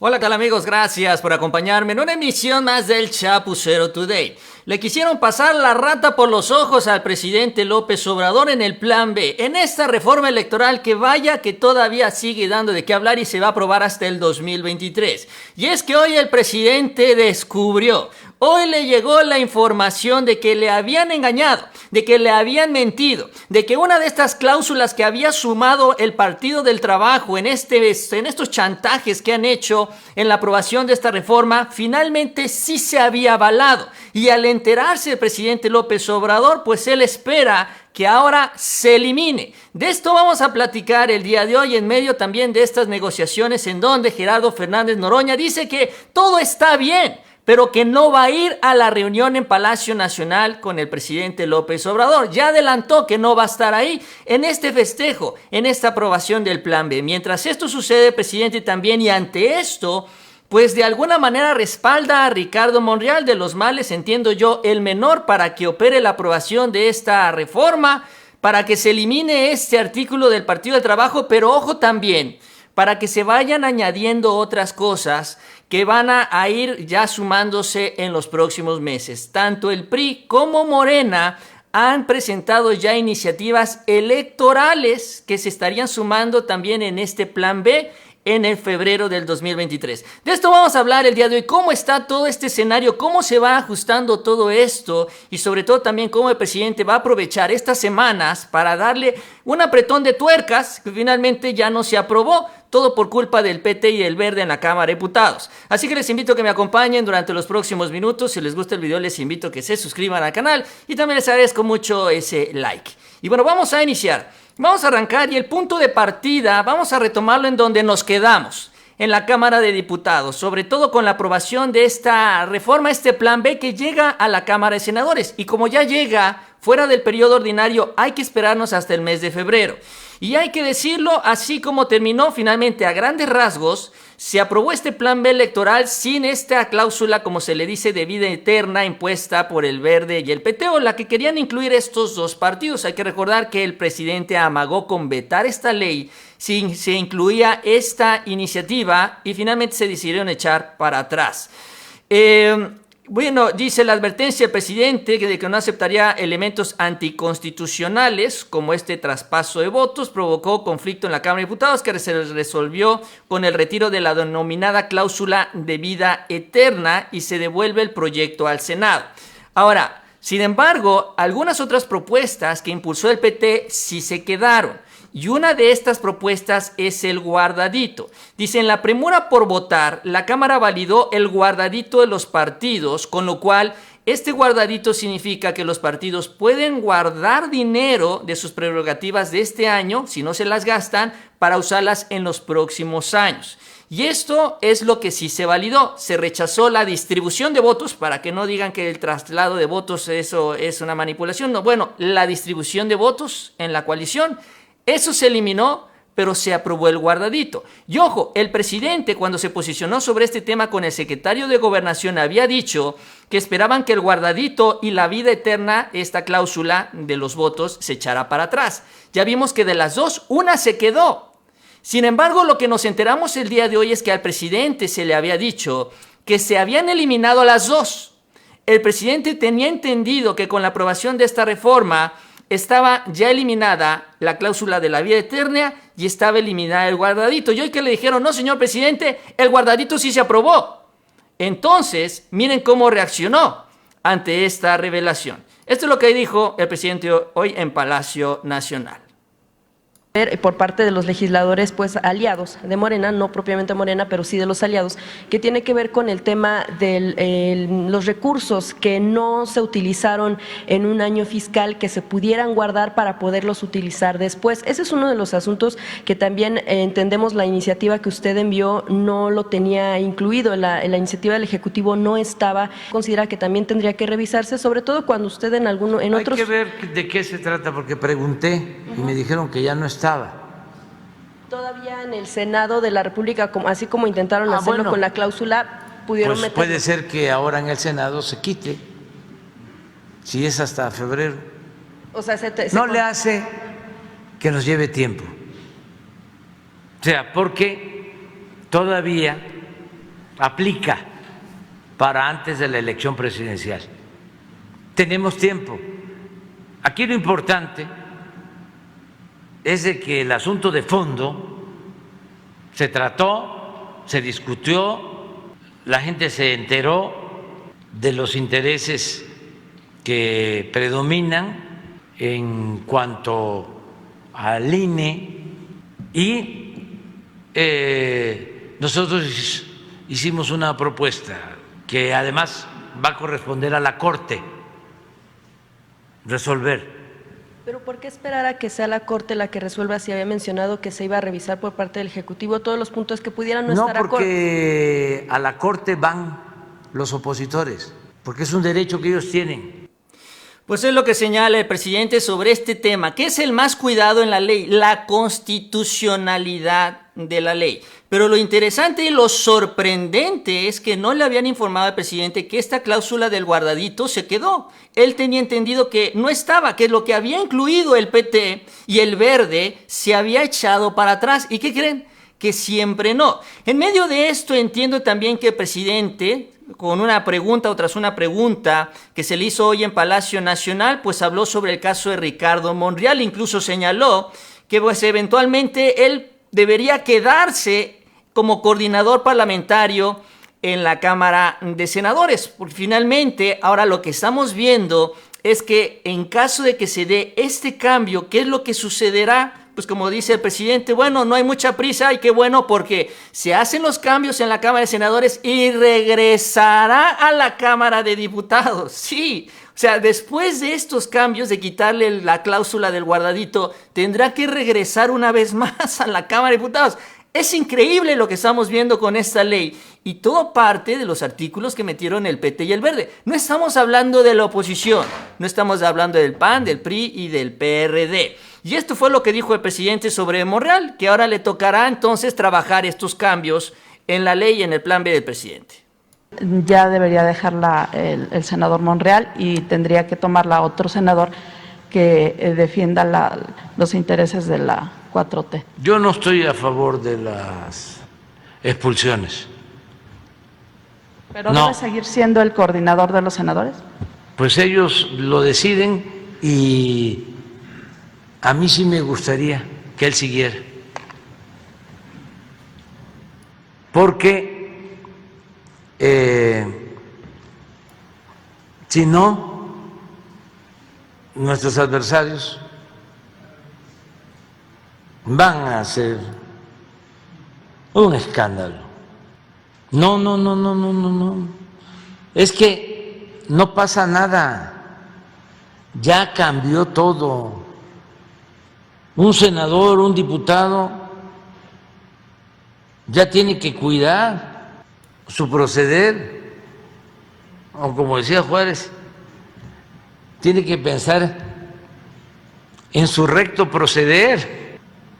Hola, ¿qué tal amigos? Gracias por acompañarme en una emisión más del Chapucero Today. Le quisieron pasar la rata por los ojos al presidente López Obrador en el Plan B, en esta reforma electoral que vaya que todavía sigue dando de qué hablar y se va a aprobar hasta el 2023. Y es que hoy el presidente descubrió, hoy le llegó la información de que le habían engañado, de que le habían mentido, de que una de estas cláusulas que había sumado el Partido del Trabajo en estos chantajes que han hecho en la aprobación de esta reforma, finalmente sí se había avalado. Y al enterarse el presidente López Obrador, pues él espera que ahora se elimine. De esto vamos a platicar el día de hoy en medio también de estas negociaciones en donde Gerardo Fernández Noroña dice que todo está bien, pero que no va a ir a la reunión en Palacio Nacional con el presidente López Obrador. Ya adelantó que no va a estar ahí en este festejo, en esta aprobación del Plan B. Mientras esto sucede, presidente, también, y ante esto, pues de alguna manera respalda a Ricardo Monreal, de los males, entiendo yo, el menor, para que opere la aprobación de esta reforma, para que se elimine este artículo del Partido del Trabajo, pero ojo también, para que se vayan añadiendo otras cosas que van a ir ya sumándose en los próximos meses. Tanto el PRI como Morena han presentado ya iniciativas electorales que se estarían sumando también en este Plan B en el febrero del 2023. De esto vamos a hablar el día de hoy, cómo está todo este escenario, cómo se va ajustando todo esto y sobre todo también cómo el presidente va a aprovechar estas semanas para darle un apretón de tuercas que finalmente ya no se aprobó, todo por culpa del PT y el Verde en la Cámara de Diputados. Así que les invito a que me acompañen durante los próximos minutos. Si les gusta el video, les invito a que se suscriban al canal y también les agradezco mucho ese like. Y bueno, vamos a iniciar. Vamos a arrancar y el punto de partida vamos a retomarlo en donde nos quedamos, en la Cámara de Diputados, sobre todo con la aprobación de esta reforma, este Plan B que llega a la Cámara de Senadores. Y como ya llega fuera del periodo ordinario, hay que esperarnos hasta el mes de febrero. Y hay que decirlo, así como terminó finalmente a grandes rasgos, se aprobó este Plan B electoral sin esta cláusula, como se le dice, de vida eterna impuesta por el Verde y el PT, o la que querían incluir estos dos partidos. Hay que recordar que el presidente amagó con vetar esta ley si se incluía esta iniciativa y finalmente se decidieron echar para atrás. Bueno, dice la advertencia del presidente de que no aceptaría elementos anticonstitucionales como este traspaso de votos, provocó conflicto en la Cámara de Diputados que se resolvió con el retiro de la denominada cláusula de vida eterna y se devuelve el proyecto al Senado. Ahora, sin embargo, algunas otras propuestas que impulsó el PT sí se quedaron. Y una de estas propuestas es el guardadito. Dice, en la premura por votar, la Cámara validó el guardadito de los partidos, con lo cual este guardadito significa que los partidos pueden guardar dinero de sus prerrogativas de este año, si no se las gastan, para usarlas en los próximos años. Y esto es lo que sí se validó. Se rechazó la distribución de votos, para que no digan que el traslado de votos eso es una manipulación. No, bueno, la distribución de votos en la coalición, eso se eliminó, pero se aprobó el guardadito. Y ojo, el presidente cuando se posicionó sobre este tema con el secretario de Gobernación había dicho que esperaban que el guardadito y la vida eterna, esta cláusula de los votos, se echara para atrás. Ya vimos que de las dos, una se quedó. Sin embargo, lo que nos enteramos el día de hoy es que al presidente se le había dicho que se habían eliminado las dos. El presidente tenía entendido que con la aprobación de esta reforma estaba ya eliminada la cláusula de la vida eterna y estaba eliminada el guardadito. Y hoy que le dijeron, no señor presidente, el guardadito sí se aprobó. Entonces, miren cómo reaccionó ante esta revelación. Esto es lo que dijo el presidente hoy en Palacio Nacional. Por parte de los legisladores pues aliados de Morena, no propiamente Morena, pero sí de los aliados, que tiene que ver con el tema de los recursos que no se utilizaron en un año fiscal, que se pudieran guardar para poderlos utilizar después. Ese es uno de los asuntos que también entendemos la iniciativa que usted envió no lo tenía incluido, la iniciativa del Ejecutivo no estaba, considera que también tendría que revisarse, sobre todo cuando usted en otros… Hay que ver de qué se trata, porque pregunté y me dijeron que ya no estaba. Todavía en el Senado de la República, así como intentaron hacerlo bueno, con la cláusula, pudieron pues meterlo. puede ser que ahora en el Senado se quite, si es hasta febrero. O sea, no le hace que nos lleve tiempo. O sea, porque todavía aplica para antes de la elección presidencial. Tenemos tiempo. Aquí lo importante es de que el asunto de fondo se trató, se discutió, la gente se enteró de los intereses que predominan en cuanto al INE y nosotros hicimos una propuesta que además va a corresponder a la Corte resolver. Pero ¿por qué esperar a que sea la Corte la que resuelva si había mencionado que se iba a revisar por parte del Ejecutivo todos los puntos que pudieran no estar No, porque a la Corte van los opositores, porque es un derecho que ellos tienen. Pues es lo que señala el presidente sobre este tema, que es el más cuidado en la ley, la constitucionalidad de la ley. Pero lo interesante y lo sorprendente es que no le habían informado al presidente que esta cláusula del guardadito se quedó. Él tenía entendido que no estaba, que lo que había incluido el PT y el Verde se había echado para atrás. ¿Y qué creen? Que siempre no. En medio de esto entiendo también que el presidente, con una pregunta o tras una pregunta que se le hizo hoy en Palacio Nacional, pues habló sobre el caso de Ricardo Monreal, incluso señaló que pues eventualmente él debería quedarse como coordinador parlamentario en la Cámara de Senadores, porque finalmente ahora lo que estamos viendo es que en caso de que se dé este cambio, ¿qué es lo que sucederá? Pues como dice el presidente, bueno, no hay mucha prisa y qué bueno porque se hacen los cambios en la Cámara de Senadores y regresará a la Cámara de Diputados. Sí, o sea, después de estos cambios de quitarle la cláusula del guardadito, tendrá que regresar una vez más a la Cámara de Diputados. Es increíble lo que estamos viendo con esta ley y todo parte de los artículos que metieron el PT y el Verde. No estamos hablando de la oposición, no estamos hablando del PAN, del PRI y del PRD. Y esto fue lo que dijo el presidente sobre Monreal, que ahora le tocará entonces trabajar estos cambios en la ley y en el plan B del presidente. Ya debería dejarla el senador Monreal y tendría que tomarla otro senador que defienda los intereses de la 4T. Yo no estoy a favor de las expulsiones. ¿Pero debe seguir siendo el coordinador de los senadores? Pues ellos lo deciden y a mí sí me gustaría que él siguiera. Porque si no, nuestros adversarios van a hacer un escándalo. No. Es que no pasa nada. Ya cambió todo. Un senador, un diputado, ya tiene que cuidar su proceder. O como decía Juárez, tiene que pensar en su recto proceder.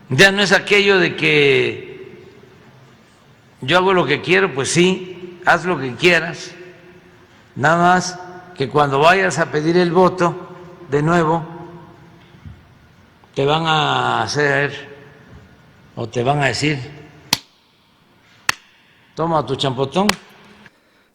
Ya no es aquello de que yo hago lo que quiero, pues sí, haz lo que quieras. Nada más que cuando vayas a pedir el voto de nuevo, te van a hacer o te van a decir, toma tu champotón.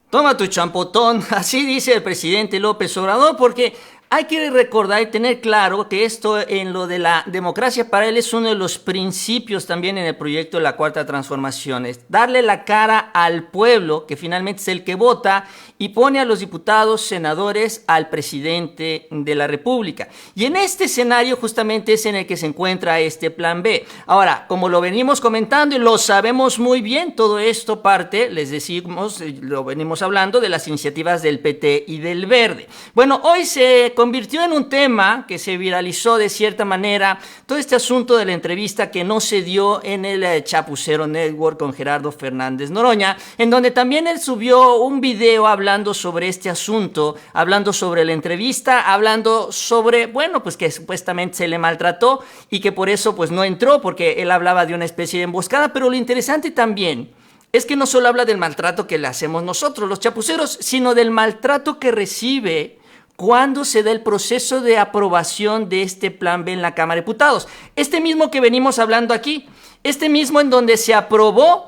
Toma tu champotón, así dice el presidente López Obrador, porque hay que recordar y tener claro que esto en lo de la democracia para él es uno de los principios también en el proyecto de la Cuarta Transformación, es darle la cara al pueblo, que finalmente es el que vota y pone a los diputados, senadores, al presidente de la República. Y en este escenario justamente es en el que se encuentra este plan B. Ahora, como lo venimos comentando y lo sabemos muy bien, todo esto parte, les decimos, lo venimos hablando de las iniciativas del PT y del Verde. Bueno, hoy se convirtió en un tema que se viralizó de cierta manera, todo este asunto de la entrevista que no se dio en el Chapucero Network con Gerardo Fernández Noroña, en donde también él subió un video hablando sobre este asunto, hablando sobre la entrevista, hablando sobre, bueno, pues que supuestamente se le maltrató y que por eso pues no entró, porque él hablaba de una especie de emboscada, pero lo interesante también es que no solo habla del maltrato que le hacemos nosotros, los chapuceros, sino del maltrato que recibe cuando se da el proceso de aprobación de este plan B en la Cámara de Diputados. Este mismo que venimos hablando aquí, este mismo en donde se aprobó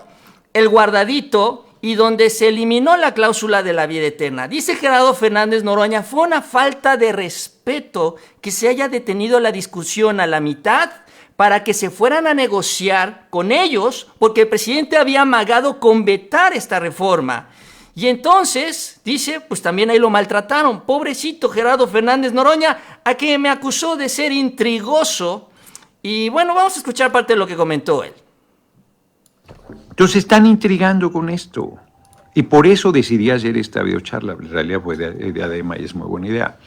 el guardadito y donde se eliminó la cláusula de la vida eterna. Dice Gerardo Fernández Noroña, fue una falta de respeto que se haya detenido la discusión a la mitad para que se fueran a negociar con ellos, porque el presidente había amagado con vetar esta reforma. Y entonces, dice, pues también ahí lo maltrataron. Pobrecito Gerardo Fernández Noroña, a quien me acusó de ser intrigoso. Y bueno, vamos a escuchar parte de lo que comentó él. Entonces están intrigando con esto. Y por eso decidí hacer esta videocharla. En realidad fue idea de Emma y es muy buena idea.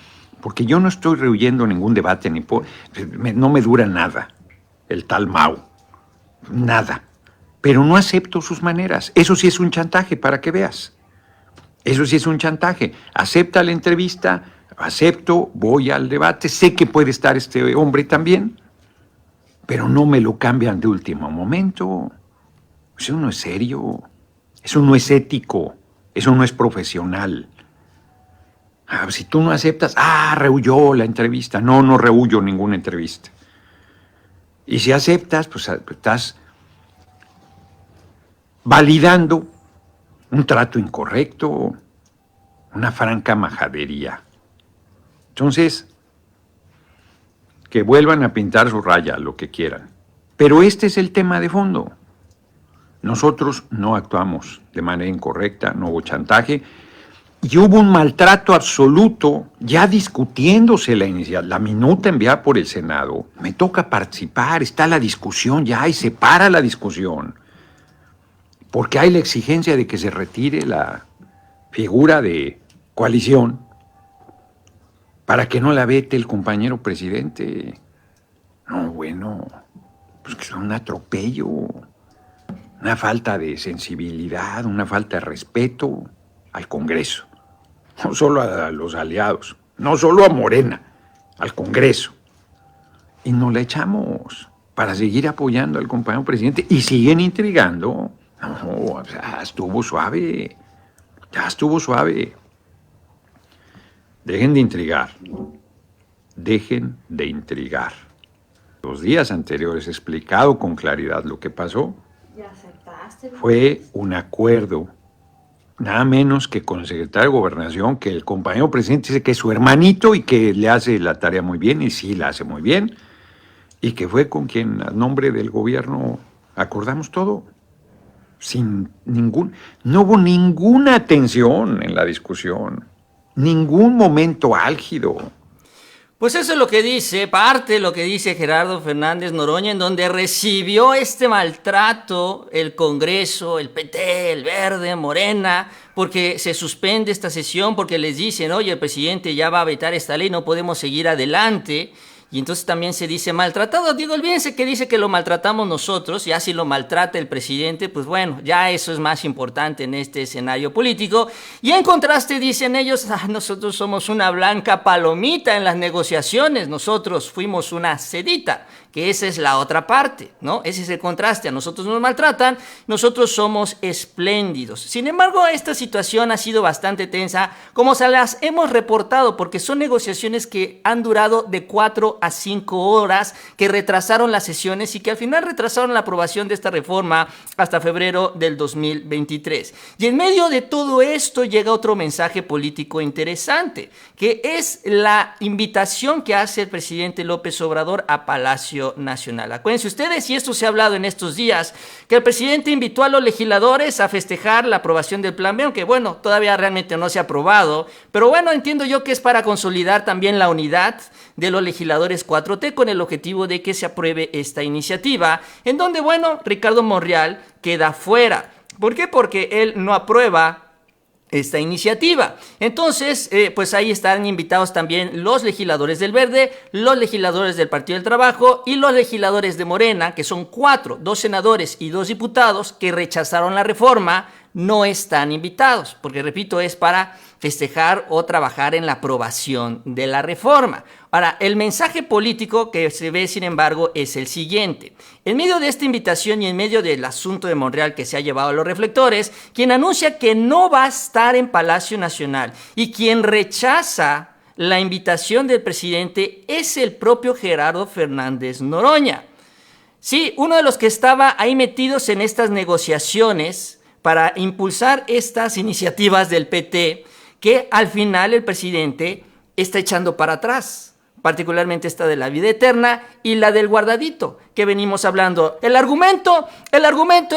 Porque yo no estoy rehuyendo ningún debate, no me dura nada el tal Mao. Nada. Pero no acepto sus maneras. Eso sí es un chantaje, para que veas. Eso sí es un chantaje. Acepta la entrevista, acepto, voy al debate, sé que puede estar este hombre también, pero no me lo cambian de último momento. Eso no es serio, eso no es ético, eso no es profesional. Si tú no aceptas, rehuyó la entrevista. No rehuyo ninguna entrevista. Y si aceptas, pues estás validando un trato incorrecto, una franca majadería. Entonces, que vuelvan a pintar su raya, lo que quieran. Pero este es el tema de fondo. Nosotros no actuamos de manera incorrecta, no hubo chantaje, y hubo un maltrato absoluto, ya discutiéndose la minuta enviada por el Senado. Me toca participar, está la discusión ya, y se para la discusión. Porque hay la exigencia de que se retire la figura de coalición para que no la vete el compañero presidente. No, bueno, pues que es un atropello, una falta de sensibilidad, una falta de respeto al Congreso. No solo a los aliados, no solo a Morena, al Congreso. Y nos la echamos para seguir apoyando al compañero presidente y siguen intrigando. No, ya estuvo suave, ya estuvo suave. Dejen de intrigar, dejen de intrigar. Los días anteriores he explicado con claridad lo que pasó. Fue un acuerdo, nada menos que con el secretario de Gobernación, que el compañero presidente dice que es su hermanito y que le hace la tarea muy bien, y sí la hace muy bien, y que fue con quien a nombre del gobierno acordamos todo. No hubo ninguna tensión en la discusión, ningún momento álgido. Pues eso es lo que dice, parte de lo que dice Gerardo Fernández Noroña, en donde recibió este maltrato el Congreso, el PT, el Verde, Morena, porque se suspende esta sesión, porque les dicen, oye, el presidente ya va a vetar esta ley, no podemos seguir adelante. Y entonces también se dice maltratado. Digo, olvídense que dice que lo maltratamos nosotros, ya si lo maltrata el presidente, pues bueno, ya eso es más importante en este escenario político. Y en contraste dicen ellos, nosotros somos una blanca palomita en las negociaciones, nosotros fuimos una sedita, que esa es la otra parte, ¿no? Ese es el contraste, a nosotros nos maltratan, nosotros somos espléndidos. Sin embargo, esta situación ha sido bastante tensa, como se las hemos reportado, porque son negociaciones que han durado de 4 a 5 horas, que retrasaron las sesiones y que al final retrasaron la aprobación de esta reforma hasta febrero del 2023. Y en medio de todo esto llega otro mensaje político interesante, que es la invitación que hace el presidente López Obrador a Palacio Nacional. Acuérdense ustedes, y esto se ha hablado en estos días, que el presidente invitó a los legisladores a festejar la aprobación del Plan B, aunque bueno, todavía realmente no se ha aprobado, pero bueno, entiendo yo que es para consolidar también la unidad de los legisladores 4T con el objetivo de que se apruebe esta iniciativa, en donde, bueno, Ricardo Monreal queda fuera. ¿Por qué? Porque él no aprueba esta iniciativa. Entonces, pues ahí están invitados también los legisladores del Verde, los legisladores del Partido del Trabajo y los legisladores de Morena, que son 4, 2 senadores y 2 diputados que rechazaron la reforma, no están invitados, porque repito, es para festejar o trabajar en la aprobación de la reforma. Ahora, el mensaje político que se ve, sin embargo, es el siguiente. En medio de esta invitación y en medio del asunto de Monreal que se ha llevado a los reflectores, quien anuncia que no va a estar en Palacio Nacional y quien rechaza la invitación del presidente es el propio Gerardo Fernández Noroña. Sí, uno de los que estaba ahí metidos en estas negociaciones para impulsar estas iniciativas del PT que al final el presidente está echando para atrás, particularmente esta de la vida eterna y la del guardadito que venimos hablando. El argumento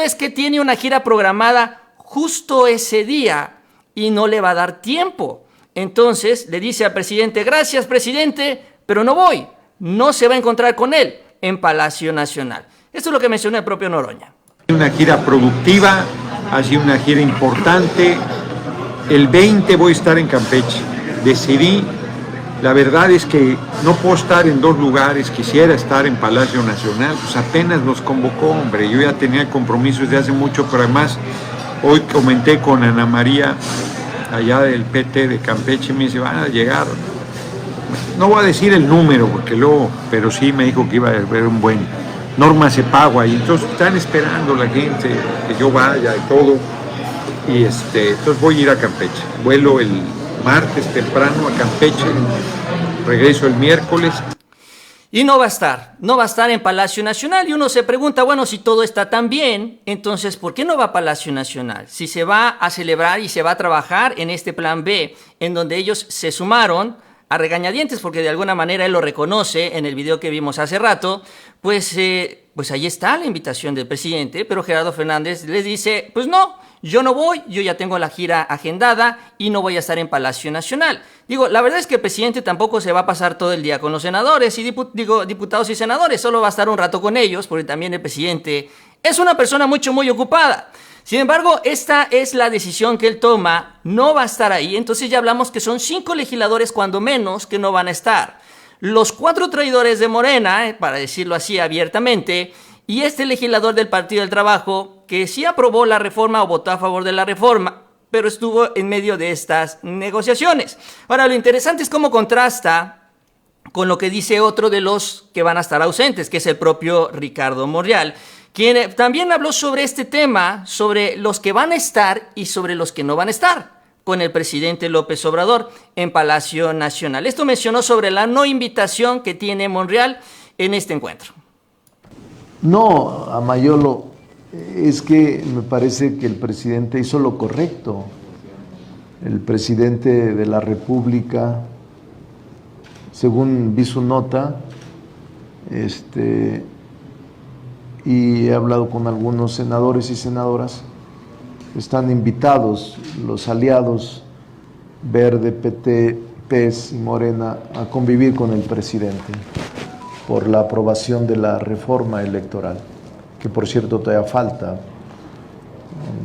es que tiene una gira programada justo ese día y no le va a dar tiempo. Entonces le dice al presidente: gracias, presidente, pero no voy. No se va a encontrar con él en Palacio Nacional. Esto es lo que mencionó el propio Noroña. Una gira productiva, ha sido una gira importante. El 20 voy a estar en Campeche. Decidí, la verdad es que no puedo estar en dos lugares, quisiera estar en Palacio Nacional, pues apenas nos convocó, hombre, yo ya tenía compromisos de hace mucho, pero además hoy comenté con Ana María, allá del PT de Campeche, me dice, van a llegar, no voy a decir el número, porque luego, pero sí me dijo que iba a haber un buen Norma Cepagua, y entonces están esperando la gente que yo vaya y todo, y entonces voy a ir a Campeche, vuelo el martes temprano a Campeche, regreso el miércoles. Y no va a estar en Palacio Nacional. Y uno se pregunta, bueno, si todo está tan bien, entonces, ¿por qué no va a Palacio Nacional? Si se va a celebrar y se va a trabajar en este plan B, en donde ellos se sumaron a regañadientes, porque de alguna manera él lo reconoce en el video que vimos hace rato, pues ahí está la invitación del presidente, pero Gerardo Fernández les dice, pues no, yo no voy, yo ya tengo la gira agendada y no voy a estar en Palacio Nacional. Digo, la verdad es que el presidente tampoco se va a pasar todo el día con los senadores y diputados y senadores, solo va a estar un rato con ellos, porque también el presidente es una persona muy ocupada. Sin embargo, esta es la decisión que él toma, no va a estar ahí, entonces ya hablamos que son 5 legisladores cuando menos que no van a estar. Los 4 traidores de Morena, para decirlo así abiertamente, y este legislador del Partido del Trabajo, que sí aprobó la reforma o votó a favor de la reforma, pero estuvo en medio de estas negociaciones. Ahora, lo interesante es cómo contrasta con lo que dice otro de los que van a estar ausentes, que es el propio Ricardo Monreal, quien también habló sobre este tema, sobre los que van a estar y sobre los que no van a estar con el presidente López Obrador en Palacio Nacional. Esto mencionó sobre la no invitación que tiene Monreal en este encuentro. No, Amayolo, es que me parece que el presidente hizo lo correcto. El presidente de la República, según vi su nota, y he hablado con algunos senadores y senadoras, están invitados los aliados Verde, PT, PES y Morena a convivir con el presidente por la aprobación de la reforma electoral, que por cierto todavía falta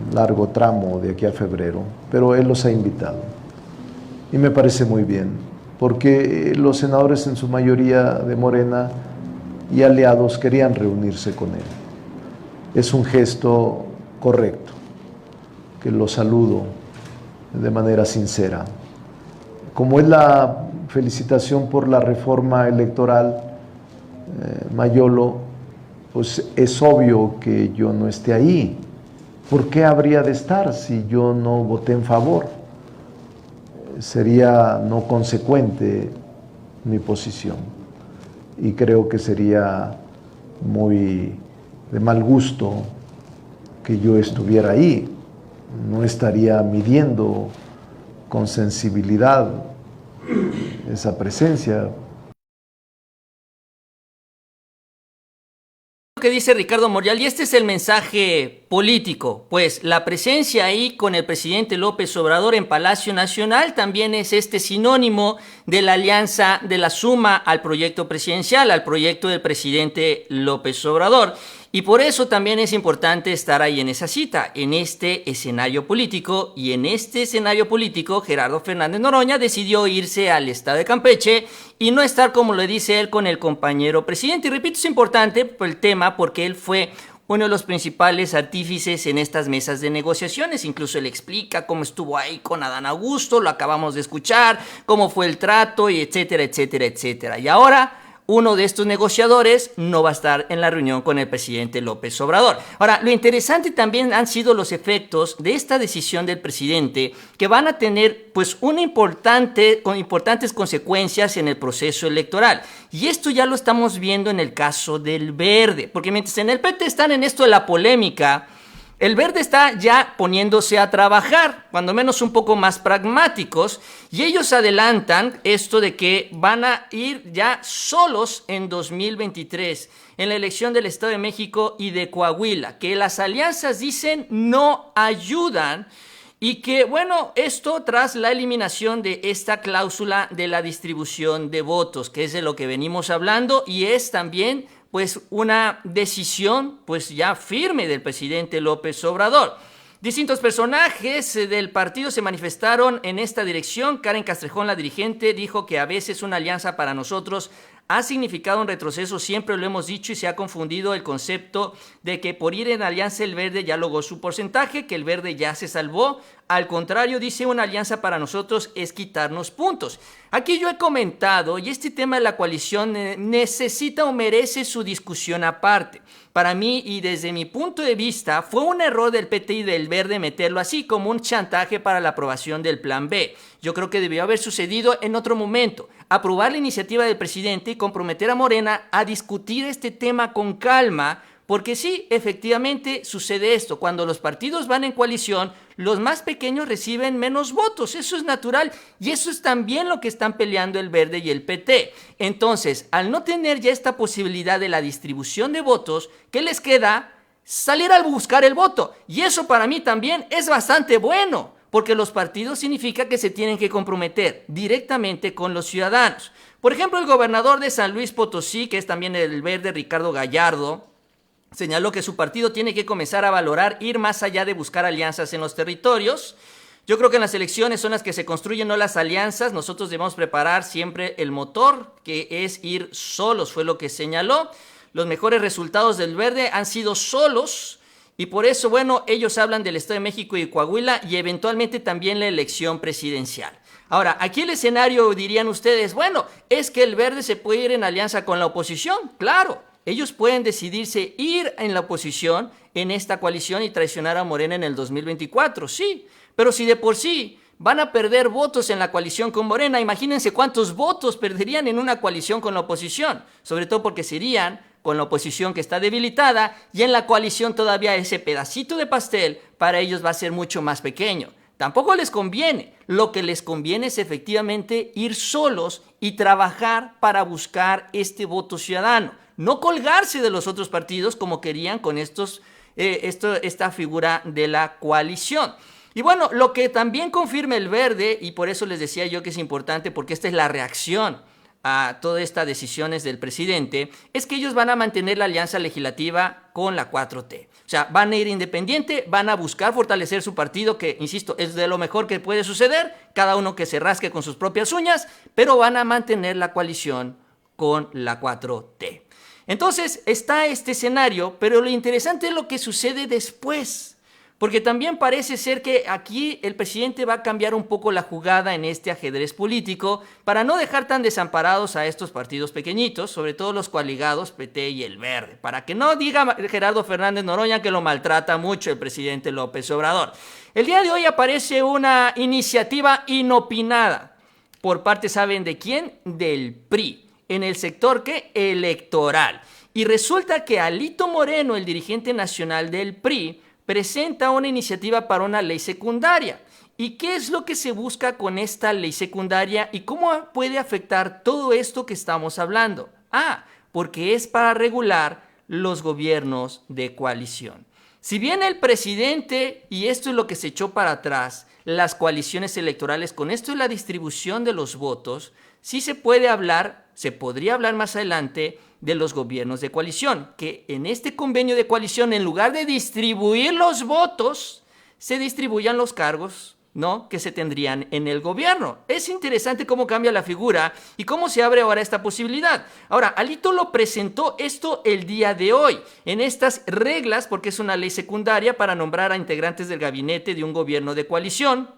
un largo tramo de aquí a febrero, pero él los ha invitado. Y me parece muy bien, porque los senadores en su mayoría de Morena y aliados querían reunirse con él. Es un gesto correcto, que lo saludo de manera sincera. Como es la felicitación por la reforma electoral, Mayolo, pues es obvio que yo no esté ahí. ¿Por qué habría de estar si yo no voté en favor? Sería no consecuente mi posición y creo que sería muy de mal gusto que yo estuviera ahí. No estaría midiendo con sensibilidad esa presencia. Que dice Ricardo Monreal, y este es el mensaje político, pues la presencia ahí con el presidente López Obrador en Palacio Nacional también es sinónimo de la alianza, de la suma al proyecto presidencial, al proyecto del presidente López Obrador. Y por eso también es importante estar ahí en esa cita, en este escenario político. Y en este escenario político, Gerardo Fernández Noroña decidió irse al estado de Campeche y no estar, como le dice él, con el compañero presidente. Y repito, es importante por el tema porque él fue uno de los principales artífices en estas mesas de negociaciones. Incluso él explica cómo estuvo ahí con Adán Augusto, lo acabamos de escuchar, cómo fue el trato, y etcétera, etcétera, etcétera. Y ahora uno de estos negociadores no va a estar en la reunión con el presidente López Obrador. Ahora, lo interesante también han sido los efectos de esta decisión del presidente que van a tener pues con importantes consecuencias en el proceso electoral. Y esto ya lo estamos viendo en el caso del Verde, porque mientras en el PT están en esto de la polémica, el Verde está ya poniéndose a trabajar, cuando menos un poco más pragmáticos, y ellos adelantan esto de que van a ir ya solos en 2023 en la elección del Estado de México y de Coahuila, que las alianzas, dicen, no ayudan. Y que, bueno, esto tras la eliminación de esta cláusula de la distribución de votos, que es de lo que venimos hablando, y es también, pues, una decisión, pues, ya firme del presidente López Obrador. Distintos personajes del partido se manifestaron en esta dirección. Karen Castrejón, la dirigente, dijo que a veces una alianza para nosotros ha significado un retroceso, siempre lo hemos dicho, y se ha confundido el concepto de que por ir en alianza el Verde ya logró su porcentaje, que el Verde ya se salvó. Al contrario, dice, una alianza para nosotros es quitarnos puntos. Aquí yo he comentado, y este tema de la coalición necesita o merece su discusión aparte. Para mí, y desde mi punto de vista, fue un error del PT y del Verde meterlo así, como un chantaje para la aprobación del Plan B. Yo creo que debió haber sucedido en otro momento. Aprobar la iniciativa del presidente y comprometer a Morena a discutir este tema con calma, porque sí, efectivamente sucede esto. Cuando los partidos van en coalición, los más pequeños reciben menos votos. Eso es natural y eso es también lo que están peleando el Verde y el PT. Entonces, al no tener ya esta posibilidad de la distribución de votos, ¿qué les queda? Salir a buscar el voto. Y eso para mí también es bastante bueno, porque los partidos significa que se tienen que comprometer directamente con los ciudadanos. Por ejemplo, el gobernador de San Luis Potosí, que es también el Verde, Ricardo Gallardo, señaló que su partido tiene que comenzar a valorar ir más allá de buscar alianzas en los territorios. Yo creo que en las elecciones son las que se construyen, no las alianzas. Nosotros debemos preparar siempre el motor, que es ir solos, fue lo que señaló. Los mejores resultados del Verde han sido solos, y por eso, bueno, ellos hablan del Estado de México y Coahuila y eventualmente también la elección presidencial. Ahora, aquí el escenario, dirían ustedes, bueno, es que el Verde se puede ir en alianza con la oposición. Claro, ellos pueden decidirse ir en la oposición en esta coalición y traicionar a Morena en el 2024, sí. Pero si de por sí van a perder votos en la coalición con Morena, imagínense cuántos votos perderían en una coalición con la oposición. Sobre todo porque serían con la oposición que está debilitada, y en la coalición todavía ese pedacito de pastel para ellos va a ser mucho más pequeño. Tampoco les conviene. Lo que les conviene es efectivamente ir solos y trabajar para buscar este voto ciudadano. No colgarse de los otros partidos como querían con esta figura de la coalición. Y bueno, lo que también confirma el Verde, y por eso les decía yo que es importante, porque esta es la reacción a todas estas decisiones del presidente, es que ellos van a mantener la alianza legislativa con la 4T. O sea, van a ir independiente, van a buscar fortalecer su partido, que, insisto, es de lo mejor que puede suceder, cada uno que se rasque con sus propias uñas, pero van a mantener la coalición con la 4T. Entonces, está este escenario, pero lo interesante es lo que sucede después. Porque también parece ser que aquí el presidente va a cambiar un poco la jugada en este ajedrez político para no dejar tan desamparados a estos partidos pequeñitos, sobre todo los coaligados PT y el Verde, para que no diga Gerardo Fernández Noroña que lo maltrata mucho el presidente López Obrador. El día de hoy aparece una iniciativa inopinada por parte, ¿saben de quién? Del PRI, en el sector ¿qué? Electoral. Y resulta que Alito Moreno, el dirigente nacional del PRI, presenta una iniciativa para una ley secundaria. ¿Y qué es lo que se busca con esta ley secundaria y cómo puede afectar todo esto que estamos hablando? Porque es para regular los gobiernos de coalición. Si bien el presidente, y esto es lo que se echó para atrás, las coaliciones electorales, con esto es la distribución de los votos, sí se podría hablar más adelante de los gobiernos de coalición, que en este convenio de coalición, en lugar de distribuir los votos, se distribuyan los cargos, ¿no?, que se tendrían en el gobierno. Es interesante cómo cambia la figura y cómo se abre ahora esta posibilidad. Ahora, Alito lo presentó esto el día de hoy, en estas reglas, porque es una ley secundaria para nombrar a integrantes del gabinete de un gobierno de coalición,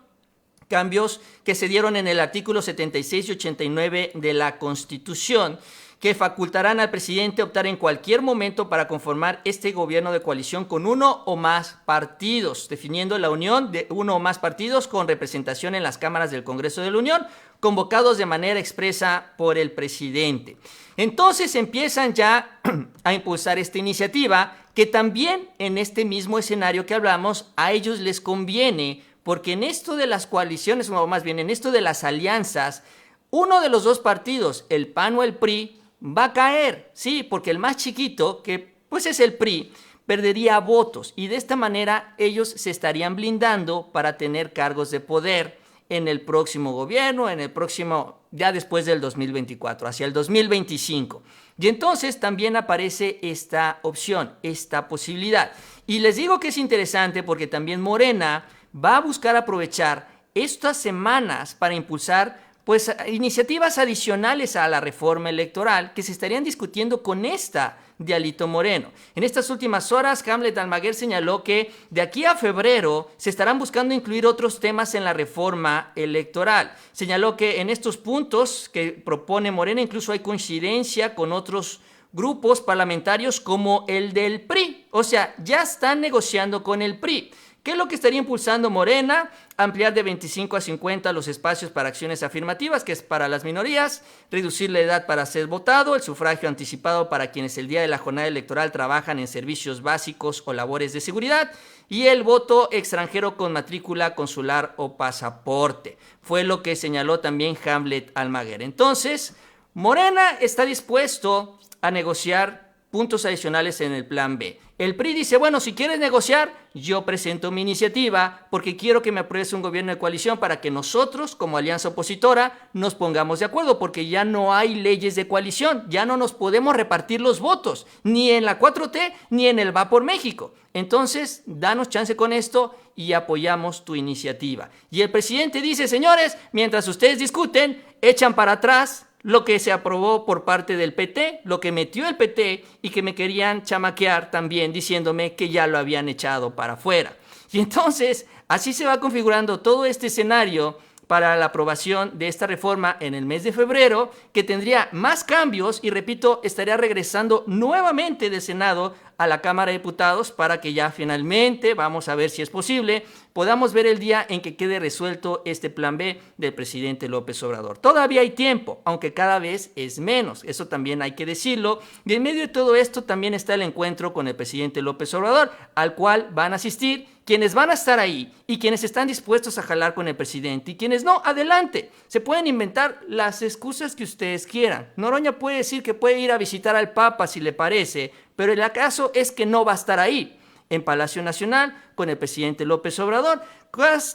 cambios que se dieron en el artículo 76 y 89 de la Constitución, que facultarán al presidente optar en cualquier momento para conformar este gobierno de coalición con uno o más partidos, definiendo la unión de uno o más partidos con representación en las cámaras del Congreso de la Unión, convocados de manera expresa por el presidente. Entonces empiezan ya a impulsar esta iniciativa, que también en este mismo escenario que hablamos, a ellos les conviene, porque en esto de las coaliciones, o más bien en esto de las alianzas, uno de los dos partidos, el PAN o el PRI, va a caer, sí, porque el más chiquito, que pues es el PRI, perdería votos, y de esta manera ellos se estarían blindando para tener cargos de poder en el próximo gobierno, en el próximo, ya después del 2024, hacia el 2025. Y entonces también aparece esta opción, esta posibilidad. Y les digo que es interesante porque también Morena va a buscar aprovechar estas semanas para impulsar pues iniciativas adicionales a la reforma electoral que se estarían discutiendo con esta de Alito Moreno. En estas últimas horas, Hamlet Almaguer señaló que de aquí a febrero se estarán buscando incluir otros temas en la reforma electoral. Señaló que en estos puntos que propone Morena incluso hay coincidencia con otros grupos parlamentarios como el del PRI. O sea, ya están negociando con el PRI. ¿Qué es lo que estaría impulsando Morena? Ampliar de 25 a 50 los espacios para acciones afirmativas, que es para las minorías, reducir la edad para ser votado, el sufragio anticipado para quienes el día de la jornada electoral trabajan en servicios básicos o labores de seguridad, y el voto extranjero con matrícula consular o pasaporte. Fue lo que señaló también Hamlet Almaguer. Entonces, Morena está dispuesto a negociar puntos adicionales en el plan B. El PRI dice, bueno, si quieres negociar, yo presento mi iniciativa porque quiero que me apruebes un gobierno de coalición para que nosotros, como alianza opositora, nos pongamos de acuerdo, porque ya no hay leyes de coalición, ya no nos podemos repartir los votos, ni en la 4T, ni en el Va por México. Entonces, danos chance con esto y apoyamos tu iniciativa. Y el presidente dice, señores, mientras ustedes discuten, echan para atrás lo que se aprobó por parte del PT, lo que metió el PT y que me querían chamaquear también diciéndome que ya lo habían echado para afuera. Y entonces así se va configurando todo este escenario para la aprobación de esta reforma en el mes de febrero, que tendría más cambios y, repito, estaría regresando nuevamente del Senado a la Cámara de Diputados para que ya finalmente, vamos a ver si es posible, podamos ver el día en que quede resuelto este plan B del presidente López Obrador. Todavía hay tiempo, aunque cada vez es menos, eso también hay que decirlo. Y en medio de todo esto también está el encuentro con el presidente López Obrador, al cual van a asistir quienes van a estar ahí y quienes están dispuestos a jalar con el presidente, y quienes no, adelante. Se pueden inventar las excusas que ustedes quieran. Noroña puede decir que puede ir a visitar al Papa si le parece, pero el caso es que no va a estar ahí en Palacio Nacional con el presidente López Obrador,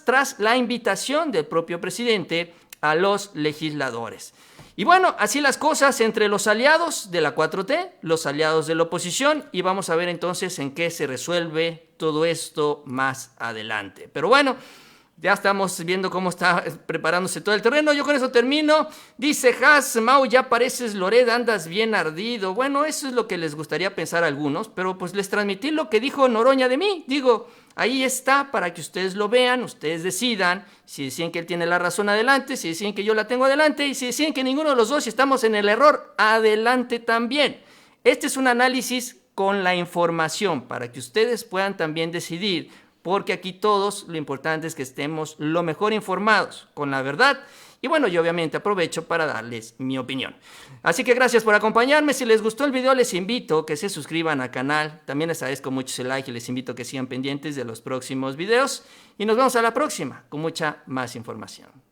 tras la invitación del propio presidente a los legisladores. Y bueno, así las cosas entre los aliados de la 4T, los aliados de la oposición, y vamos a ver entonces en qué se resuelve todo esto más adelante. Pero bueno, ya estamos viendo cómo está preparándose todo el terreno. Yo con eso termino. Dice Has, Mau, ya pareces Loret, andas bien ardido. Bueno, eso es lo que les gustaría pensar a algunos, pero pues les transmití lo que dijo Noroña de mí. Digo, ahí está para que ustedes lo vean, ustedes decidan. Si deciden que él tiene la razón, adelante. Si deciden que yo la tengo, adelante. Y si deciden que ninguno de los dos, si estamos en el error, adelante también. Este es un análisis con la información para que ustedes puedan también decidir, porque aquí todos lo importante es que estemos lo mejor informados, con la verdad. Y bueno, yo obviamente aprovecho para darles mi opinión. Así que gracias por acompañarme. Si les gustó el video, les invito a que se suscriban al canal. También les agradezco mucho ese like y les invito a que sigan pendientes de los próximos videos. Y nos vemos a la próxima con mucha más información.